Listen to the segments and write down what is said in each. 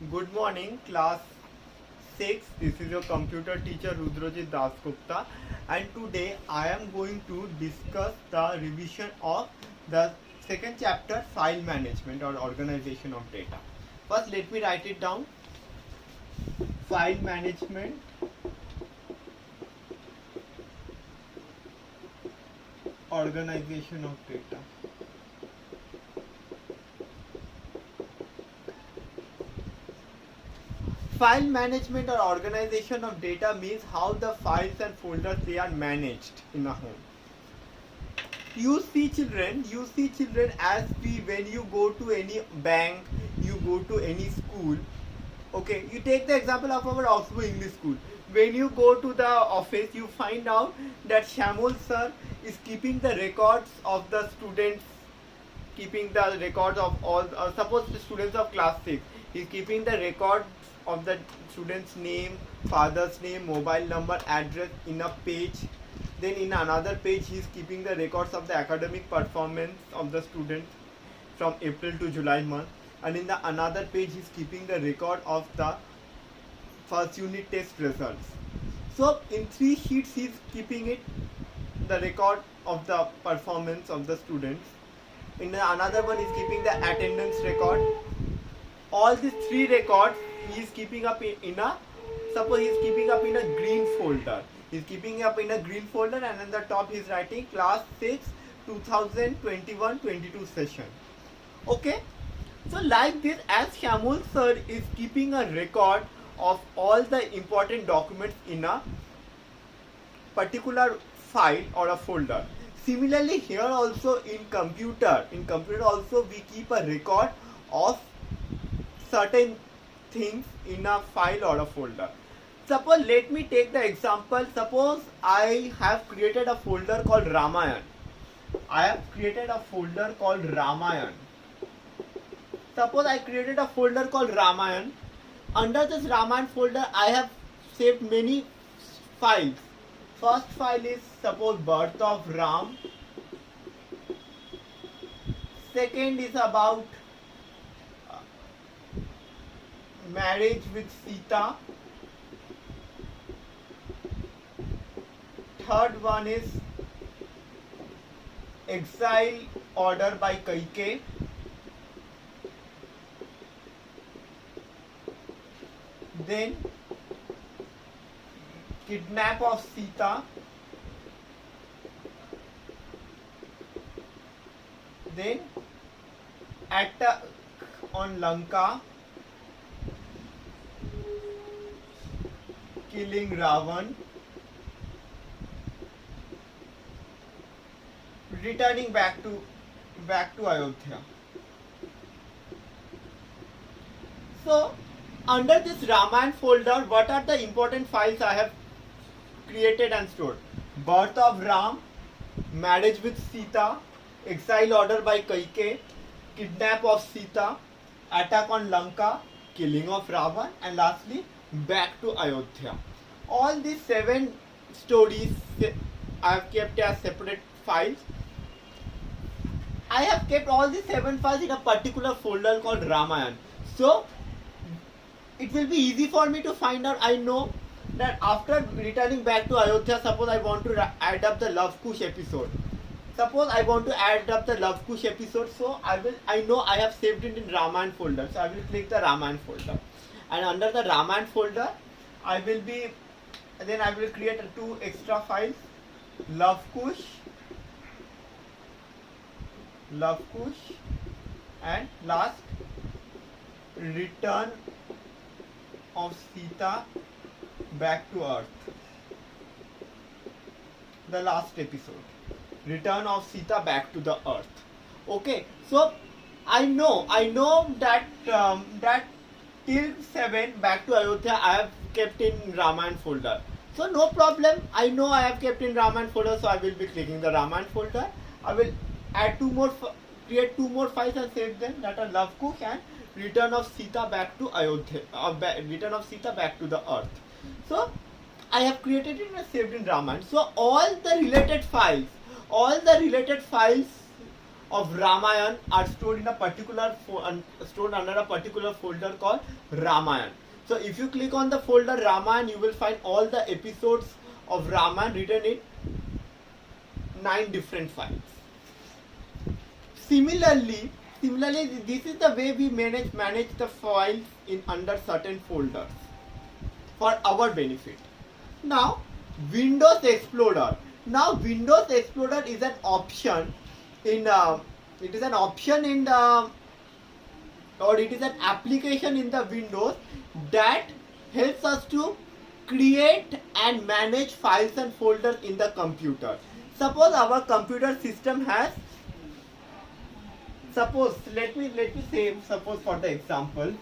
Good morning, class 6. This is your computer teacher Rudrajit Dasgupta, and today I am going to discuss the revision of the second chapter, file management or organization of data. First, let me write it down. File management, organization of data. File management or organization of data means how the files and folders they are managed in a home. You see children as we when you go to any bank, you go to any school. Okay, you take the example of our Oxford English School. When you go to the office, you find out that Shamol sir is keeping the records of the students, keeping the records of all. Suppose the students of class 6, he is keeping the records of the student's name, father's name, mobile number, address in a page. Then in another page he is keeping the records of the academic performance of the student from April to July month, and in the another page he is keeping the record of the first unit test results. So in 3 sheets he is keeping it, the record of the performance of the students. In the another one he is keeping the attendance record. All these 3 records he is keeping up in a, suppose he is keeping up in a green folder. He is keeping up in a green folder, and on the top he is writing class 6 2021-22 session. Okay, so like this, as Shamul sir is keeping a record of all the important documents in a particular file or a folder. Similarly, here also in computer also we keep a record of certain things in a file or a folder. Suppose, let me take the example. Suppose I have created a folder called Ramayan. Suppose I created a folder called Ramayan. Under this Ramayan folder, I have saved many files. First file is suppose birth of Ram. Second is about marriage with Sita. Third one is exile order by Kaikeyi. Then kidnap of Sita. Then attack on Lanka, killing Ravan, returning back to Ayodhya. So under this Ramayana folder, what are the important files I have created and stored? Birth of Ram, marriage with Sita, exile order by Kaikeyi, kidnap of Sita, attack on Lanka, killing of Ravan, and lastly back to Ayodhya. All these 7 stories I have kept as separate files. I have kept all these 7 files in a particular folder called Ramayan. So it will be easy for me to find out. I know that after returning back to Ayodhya, suppose I want to add up the Love Kush episode. So I know I have saved it in Ramayana folder. So I will click the Ramayana folder, and under the Ramayana folder, I will create 2 extra files, Love Kush, and last return of Sita back to earth. The last episode, return of Sita back to the earth. Okay, so I know that that till 7 back to Ayodhya I have kept in Ramayana folder. So no problem. I know I have kept in Ramayana folder, so I will be clicking the Ramayana folder. I will add create 2 more files and save them, that are Love Kush and return of Sita back to Ayodhya, return of Sita back to the earth. So I have created it and saved in Ramayana. So all the related files of Ramayana are stored in a particular stored under a particular folder called Ramayana. So if you click on the folder Ramayana, you will find all the episodes of Ramayana written in 9 different files. Similarly, this is the way we manage the files in under certain folders for our benefit. Now, Windows Explorer. Now, Windows Explorer is an option in it is an application in the Windows that helps us to create and manage files and folders in the computer. Suppose our computer system has, suppose let me say, suppose for the example,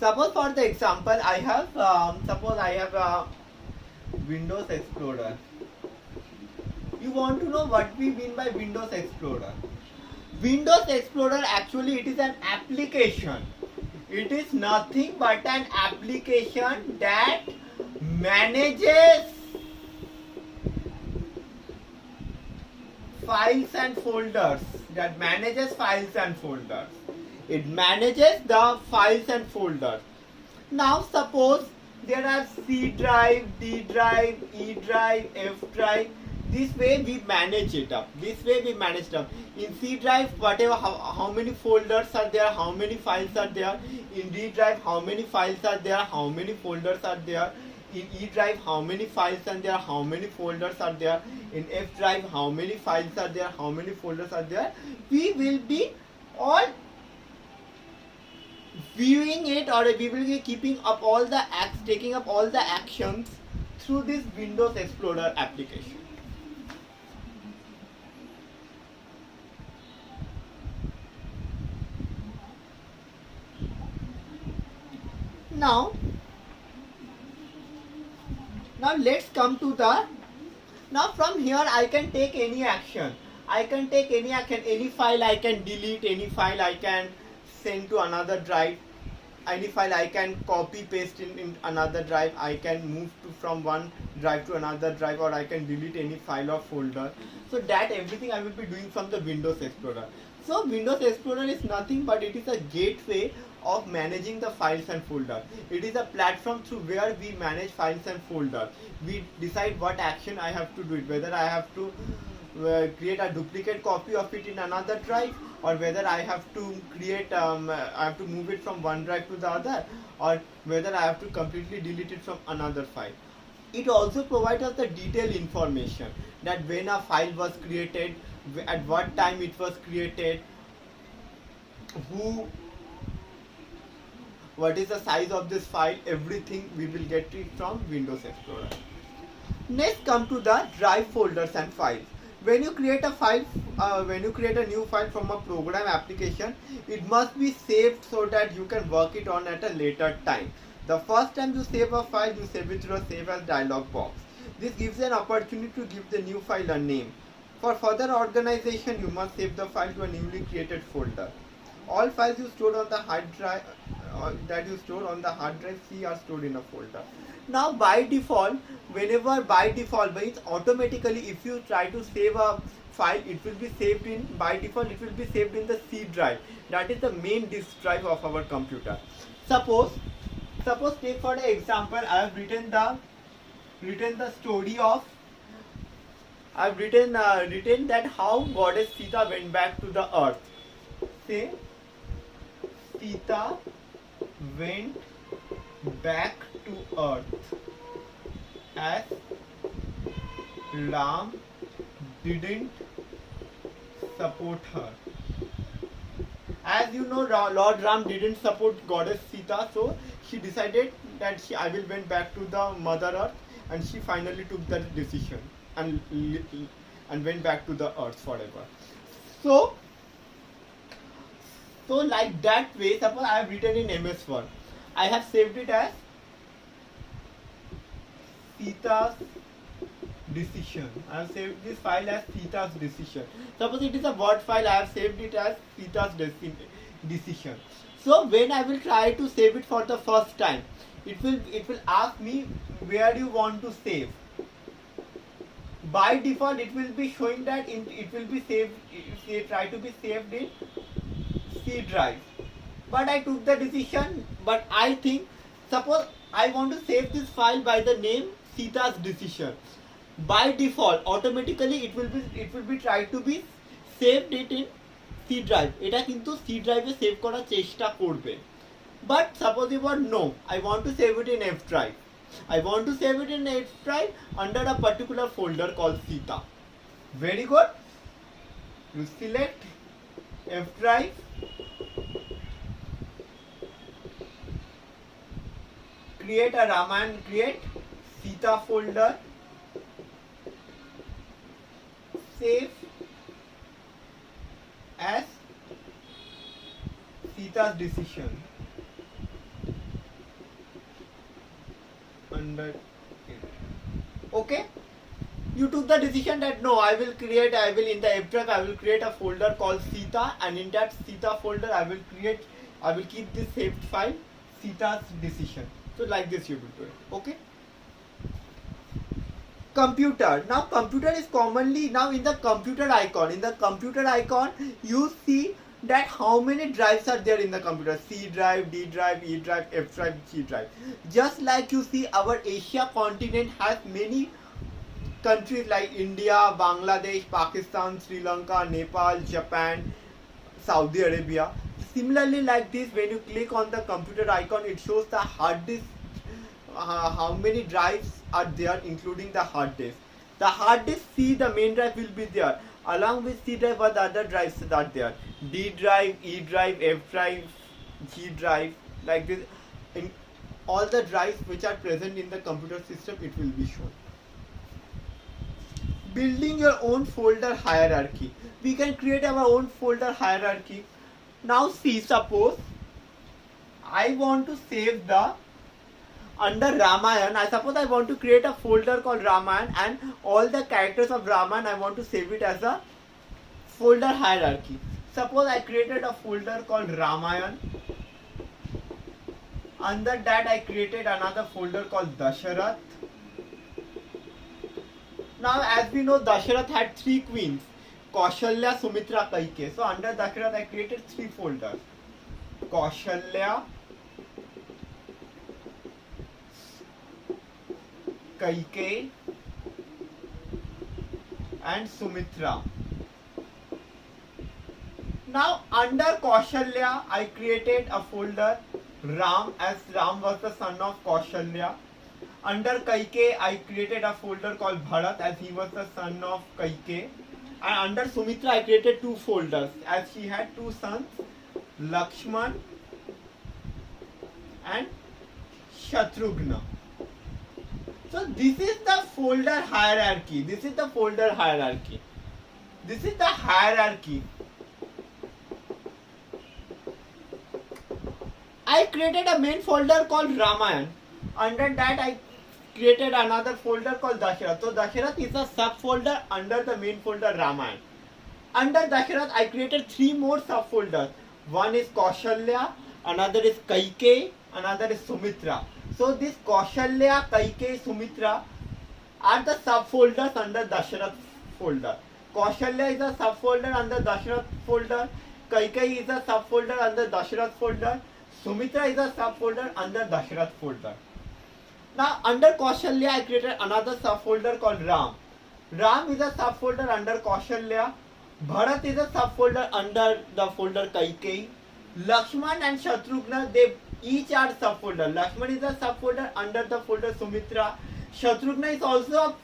I have suppose I have a Windows Explorer. You want to know what we mean by Windows Explorer? Windows Explorer, actually it is an application. It is nothing but an application that manages files and folders. It manages the files and folders. Now suppose there are C drive, D drive, E drive, F drive. This way we manage it up. In C drive, whatever, how many folders are there, how many files are there. In D drive, how many files are there, how many folders are there. In E drive, how many files are there, how many folders are there. In F drive, how many files are there, how many folders are there. We will be all viewing it, or we will be keeping up all the taking up all the actions through this Windows Explorer application. Now let's come to the, now from here I can take any action. Any file I can delete, any file I can send to another drive, any file I can copy paste in another drive, I can move from one drive to another drive, or I can delete any file or folder. So that everything I will be doing from the Windows Explorer. So Windows Explorer is nothing but it is a gateway of managing the files and folders. It is a platform through where we manage files and folders. We decide what action I have to do it, whether I have to create a duplicate copy of it in another drive, or whether I have to create I have to move it from one drive to the other, or whether I have to completely delete it from another file. It also provides us the detailed information that when a file was created, at what time it was created, what is the size of this file, everything we will get it from Windows Explorer. Next, come to the drive folders and files. When you create a file, when you create a new file from a program application, it must be saved so that you can work it on at a later time. The first time you save a file, you save it through a save as dialog box. This gives an opportunity to give the new file a name. For further organization, you must save the file to a newly created folder. All files you stored on the hard drive C are stored in a folder. Now by default, means automatically if you try to save a file, it will be saved in, by default it will be saved in the C drive. That is the main disk drive of our computer. Suppose take for the example, I have written the story of, I have written that how goddess Sita went back to the earth. Say Sita went back to earth as Ram didn't support her. As you know, Lord Ram didn't support goddess Sita, so she decided that I will went back to the Mother Earth, and she finally took that decision and went back to the earth forever. So like that way, suppose I have written in MS Word, I have saved it as Sita's decision. I have saved this file as Sita's decision. Suppose it is a Word file, I have saved it as Sita's decision. So when I will try to save it for the first time, it will ask me, where do you want to save? by default it will be showing that it will be saved, try to be saved in C drive. But I took the decision, but I think, suppose I want to save this file by the name Sita's decision. By default, automatically it will be tried to be saved it in C drive. এটা কিন্তু C drive এ save করার চেষ্টা করবে. But suppose you want no, I want to save it in F drive. I want to save it in F drive under a particular folder called Sita. Very good. You select F drive. Create a Ramayana, create Sita folder. Save as Sita's decision. Under okay, you took the decision that no, I will in the F drive I will create a folder called Sita, and in that Sita folder I will keep this saved file Sita's decision. So like this you will do it. Okay. Computer. Now computer is commonly now in the computer icon. In the computer icon you see that how many drives are there in the computer: C drive, D drive, E drive, F drive, G drive. Just like you see, our Asia continent has many countries like India, Bangladesh, Pakistan, Sri Lanka, Nepal, Japan, Saudi Arabia. Similarly, like this, when you click on the computer icon, it shows the hard disk, how many drives are there, including the hard disk. The hard disk C, the main drive will be there. Along with C drive, what other drives are there? D drive, E drive, F drive, G drive, like this. In all the drives which are present in the computer system, it will be shown. Building your own folder hierarchy. We can create our own folder hierarchy. Now see, suppose I want to save the under Ramayana. I suppose I want to create a folder called Ramayana, and all the characters of Ramayana I want to save it as a folder hierarchy. Suppose I created a folder called Ramayana. Under that I created another folder called Dasharath. Now as we know, Dasharath had 3 queens: Kaushalya, Sumitra, Kaikeyi. So under Dasharath I created 3 folders: Kaushalya, Kaikeyi and Sumitra. Now under Kaushalya I created a folder Ram, as Ram was the son of Kaushalya. Under Kaikeyi I created a folder called Bharat, as he was the son of Kaikeyi. And under Sumitra I created 2 folders, as she had 2 sons, Lakshman and Shatrughna. So this is the folder hierarchy. This is the folder hierarchy. This is the hierarchy. I created a main folder called Ramayana. Under that I created another folder called Dasharath. So Dasharath is a subfolder under the main folder Ramayana. Under Dasharath I created 3 more subfolders. One is Kaushalya, another is Kaikeyi, another is Sumitra. So this Kaushalya, Kaikeyi, Sumitra are the subfolders under Dasharath folder. Kaushalya is a subfolder under Dasharath folder. Kaikeyi is a subfolder under Dasharath folder. Sumitra is a subfolder under Dasharath folder. Now under Kaushalya I created another subfolder called Ram. Ram is a subfolder under Kaushalya. Bharat is a subfolder under the folder Kaikeyi. Lakshman and Shatrughna, they each are subfolder. Lakshman is a subfolder under the folder Sumitra. Shatrughna is also a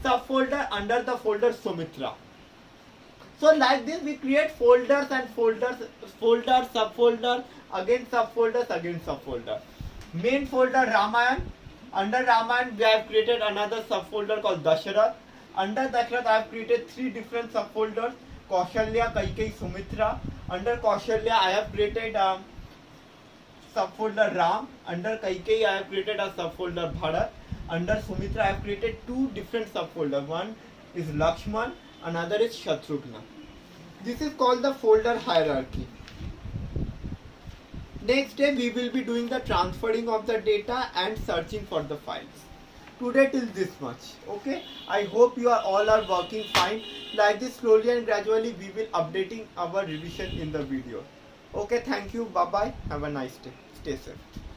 subfolder under the folder Sumitra. So like this we create folders and folders, folder, subfolder, again subfolders, again subfolder. Main folder Ramayana. Under Ramayana we have created another subfolder called Dasharath. Under Dasharath I have created 3 different subfolders: Kaushalya, Kaikeyi, Sumitra. Under Kaushalya I have created a subfolder Ram. Under Kaikeyi I have created a subfolder Bharat. Under Sumitra I have created 2 different subfolders. One is Lakshman, another is Shatrughna. This is called the folder hierarchy. Next day we will be doing the transferring of the data and searching for the files. today till this much. Okay, I hope you are all are working fine. Like this, slowly and gradually we will updating our revision in the video. Okay, thank you, bye bye, have a nice day, stay safe.